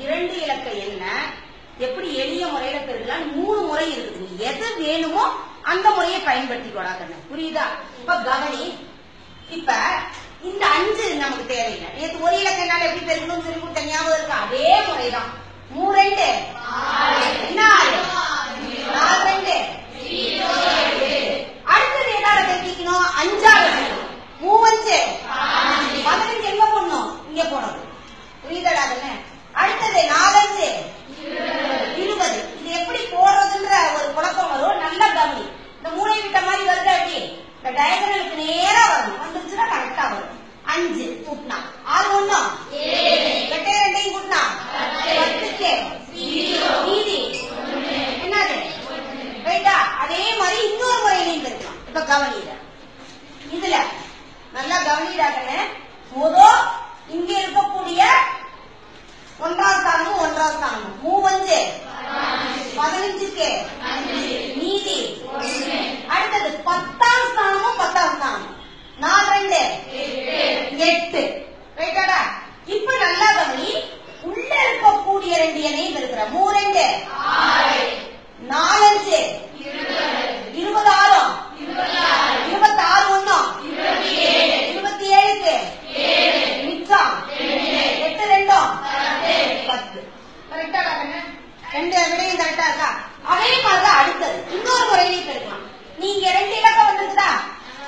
இரண்டு இலக்க எண்ண எப்படி எளிய முறையில பெருக்கலாம் 3 முறை இருக்குது. எது வேணுமோ அந்த முறையை பயன்படுத்திக்கொள்ளாங்க. புரியுதா? இப்ப கவனி, இப்ப இந்த 5 நமக்கு தேவையில்லை. நேற்று ஒரு இலக்க எண்ணால எப்படி பெருக்கணும்னு சொல்லி கொடுத்த ஞாபகம் இருக்கா? அதே முறைதான். 3 2 என்ன 6 4 2 அடுத்தது என்னால பெருக்கிக்கணும்? 5 3 5 15 எங்க போடணும்? இங்க போடணும். புரியுதா? அடுத்தது 4 5 20. இது எப்படி போடுறதுன்ற ஒரு குழப்பம் வரும். நல்லா கவனி. இந்த மூளை விட்ட மாதிரி வருது. அப்படி இந்த டயகனலுக்கு நேரா வரணும். வந்துருச்சுன்னா கரெக்டா வரும். 5 கூட்டினா 6 1 8 2 கூட்டினா 10க்கு மீதி என்னது? ரைட்டா? அதே மாதிரி இன்னொரு முறையிலையும் இருக்கலாம். இப்ப கவனிட இதுல நல்லா கவனிடாக்கன்னு முதல் இங்க இருக்கக்கூடிய 1ஆம் ஸ்தானமும் 1ஆம் ஸ்தானமும் 3 5 15க்கு மீதி அடுத்தது 10ஆம் ஸ்தானமும் 10ஆம் ஸ்தானமும் 4 2 8 ரைட்டாடா? இப்ப நல்லா கவனி, உள்ள இருக்கக்கூடிய 2 எண்ணையும் இருக்கிற 3 2 4 5 26 26 1 27க்கு மிச்சம் 8 2 10. கரெக்டா? ரெண்டு விடையும் கரெக்டா இருக்கா? அதே மாதிரிதான் அடுத்தது இன்னொரு முறையிலையும் பெருக்கலாம். நீங்க 2 இலக்கம் வந்துருக்குதா?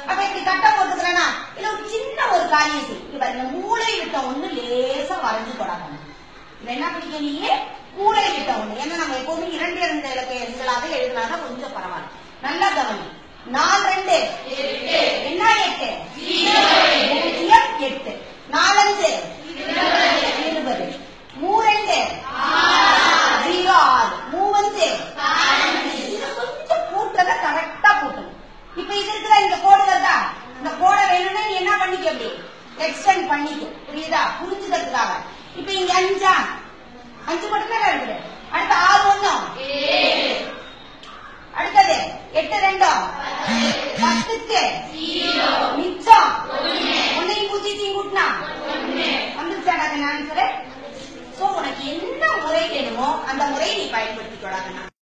அப்ப இப்படி கட்ட போட்டுக்கிறேன்னா இதுல ஒரு சின்ன ஒரு காரியம் செய்யும். இந்த மூளை விட்ட ஒண்ணு லேசா வரைஞ்சு போடாங்க. இது என்ன பண்ணிக்க? நீங்க மூளை விட்ட ஒண்ணு. ஏன்னா நம்ம எப்பவுமே 2 2 இலக்க எண்களாக எழுதினாதான் கொஞ்சம் பரவாயில்ல. நல்லா கவனி. 4 2 என்ன 8 8 4 5 20 3 2 0 6 3 5 கொஞ்சம் கூட்டத கரெக்டா கூட்டணும். இப்ப இது இருக்கிற இந்த கோடு வருதா? இந்த கோடை வேணும்னா நீ என்ன பண்ணிக்க? அப்படி எக்ஸ்டெண்ட் பண்ணிக்க. புரியுதா? புரிஞ்சுக்கிறதுக்காக. இப்ப இங்க 5